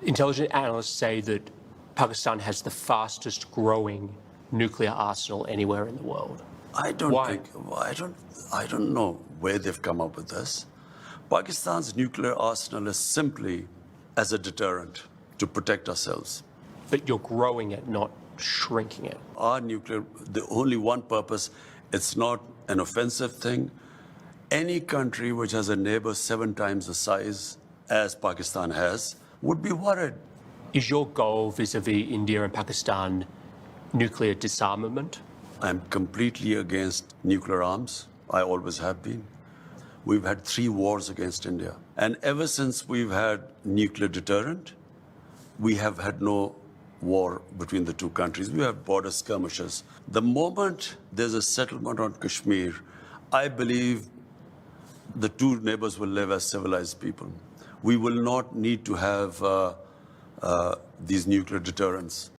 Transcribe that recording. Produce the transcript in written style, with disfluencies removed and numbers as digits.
Intelligence analysts say that Pakistan has the fastest growing nuclear arsenal anywhere in the world. I don't Why? think, I don't know where they've come up with this. Pakistan's nuclear arsenal is simply as a deterrent to protect ourselves. But you're growing it, not shrinking it. Our nuclear, the only one purpose, it's not an offensive thing. Any country which has a neighbor 7 times the size as Pakistan has would be worried. Is your goal vis-a-vis India and Pakistan nuclear disarmament? I'm completely against nuclear arms. I always have been. We've had 3 wars against India. And ever since we've had nuclear deterrent, we have had no war between the two countries. We have border skirmishes. The moment there's a settlement on Kashmir, I believe the two neighbors will live as civilized people. We will not need to have these nuclear deterrents.